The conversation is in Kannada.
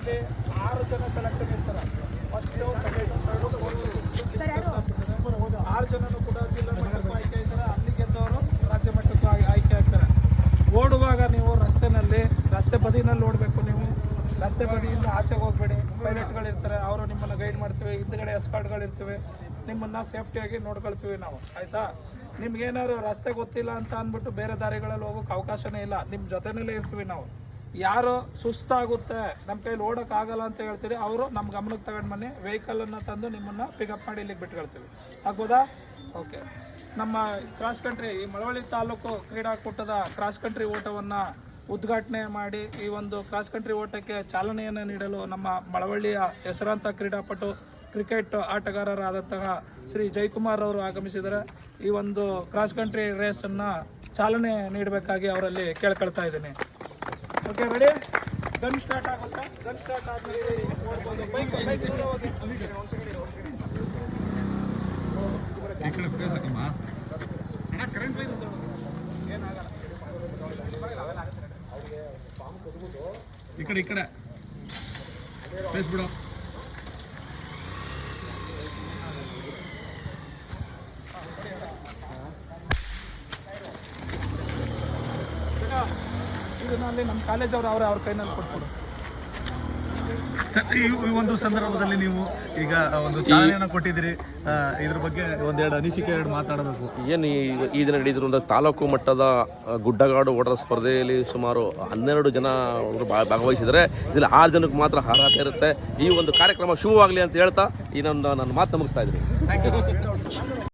ಇದರಲ್ಲಿ 6 ಜನ ಸೆಲೆಕ್ಷನ್ ಇರ್ತಾರೆ. ಫಸ್ಟ್ 6 ಜನನು ಕೂಡ ಜಿಲ್ಲಾ ಮಟ್ಟಕ್ಕೂ ಆಯ್ಕೆ ಆಗ್ತಾರೆ. ಅಲ್ಲಿ ಗೆದ್ದವರು ರಾಜ್ಯ ಮಟ್ಟಕ್ಕೂ ಆಯ್ಕೆ ಆಗ್ತಾರೆ. ಓಡುವಾಗ ನೀವು ರಸ್ತೆ ಬದಿನಲ್ಲಿ ಓಡಬೇಕು. ನೀವು ರಸ್ತೆ ಬದಿಯಿಂದ ಆಚೆಗೆ ಹೋಗಬೇಡಿ. ಪೈಲಟ್ಗಳಿರ್ತಾರೆ, ಅವರು ನಿಮ್ಮನ್ನು ಗೈಡ್ ಮಾಡ್ತೀವಿ. ಹಿಂದ್ಗಡೆ ಎಸ್ಕಾರ್ಟ್ಗಳಿರ್ತವೆ, ನಿಮ್ಮನ್ನು ಸೇಫ್ಟಿಯಾಗಿ ನೋಡ್ಕೊಳ್ತೀವಿ ನಾವು, ಆಯಿತಾ? ನಿಮ್ಗೇನಾದ್ರು ರಸ್ತೆ ಗೊತ್ತಿಲ್ಲ ಅಂತ ಅಂದ್ಬಿಟ್ಟು ಬೇರೆ ದಾರಿಗಳಲ್ಲಿ ಹೋಗೋಕೆ ಅವಕಾಶನೇ ಇಲ್ಲ. ನಿಮ್ಮ ಜೊತೆಯಲ್ಲೇ ಇರ್ತೀವಿ ನಾವು. ಯಾರು ಸುಸ್ತಾಗುತ್ತೆ, ನಮ್ಮ ಕೈಲಿ ಓಡೋಕ್ಕಾಗಲ್ಲ ಅಂತ ಹೇಳ್ತೀರಿ, ಅವರು ನಮ್ಮ ಗಮನಕ್ಕೆ ತಗೊಂಡು ಬನ್ನಿ. ವೆಹಿಕಲನ್ನು ತಂದು ನಿಮ್ಮನ್ನು ಪಿಕಪ್ ಮಾಡಿ ಇಲ್ಲಿಗೆ ಬಿಟ್ಕೊಳ್ತೀವಿ. ಆಗ್ಬೋದಾ? ಓಕೆ. ನಮ್ಮ ಕ್ರಾಸ್ ಕಂಟ್ರಿ, ಈ ಮಳವಳ್ಳಿ ತಾಲೂಕು ಕ್ರೀಡಾಕೂಟದ ಕ್ರಾಸ್ ಕಂಟ್ರಿ ಓಟವನ್ನು ಉದ್ಘಾಟನೆ ಮಾಡಿ ಈ ಒಂದು ಕ್ರಾಸ್ ಕಂಟ್ರಿ ಓಟಕ್ಕೆ ಚಾಲನೆಯನ್ನು ನೀಡಲು ನಮ್ಮ ಮಳವಳ್ಳಿಯ ಹೆಸರಾಂತ ಕ್ರೀಡಾಪಟು, ಕ್ರಿಕೆಟ್ ಆಟಗಾರರಾದಂತಹ ಶ್ರೀ ಜಯಕುಮಾರ್ ಅವರು ಆಗಮಿಸಿದರೆ ಈ ಒಂದು ಕ್ರಾಸ್ ಕಂಟ್ರಿ ರೇಸನ್ನು ಚಾಲನೆ ನೀಡಬೇಕಾಗಿ ಅವರಲ್ಲಿ ಕೇಳ್ಕೊಳ್ತಾ ಇದ್ದೀನಿ. Okay, ready? ಗನ್ ಸ್ಟಾರ್ಟ್ ಆಗುತ್ತೆ. ಗನ್ ಸ್ಟಾರ್ಟ್ ಆದಮೇಲೆ ಓಡ್ಬೋದು. ಬೈಕ್ ಏನಾಗಲ್ಲ. ಈ ಕಡೆ ಬಿಡು. ಇದನ್ನಲ್ಲಿ ನಮ್ಮ ಕಾಲೇಜವರು ಅವ್ರ ಕೈನಲ್ಲಿ ಕೊಟ್ಬಿಡು. ಸರ್, ಈ ಒಂದು ಸಂದರ್ಭದಲ್ಲಿ ನೀವು ಈಗ ಒಂದು ಚಾಲನೆಯನ್ನು ಕೊಟ್ಟಿದ್ದೀರಿ, ಇದ್ರ ಬಗ್ಗೆ ಒಂದೆರಡು ಅನಿಸಿಕೆ ಮಾತಾಡಬೇಕು. ಏನು ಈ ದಿನ ನಡೆದಿರುವ ತಾಲೂಕು ಮಟ್ಟದ ಗುಡ್ಡಗಾಡು ಓಟದ ಸ್ಪರ್ಧೆಯಲ್ಲಿ ಸುಮಾರು 12 ಜನ ಭಾಗವಹಿಸಿದರೆ ಇದರಲ್ಲಿ 6 ಜನಕ್ಕೆ ಮಾತ್ರ ಅರ್ಹತೆ ಇರುತ್ತೆ. ಈ ಒಂದು ಕಾರ್ಯಕ್ರಮ ಶುಭವಾಗಲಿ ಅಂತ ಹೇಳ್ತಾ ಈ ನನ್ನ ಮಾತು ಮುಗಿಸ್ತಾ ಇದ್ದೀನಿ. Thank you.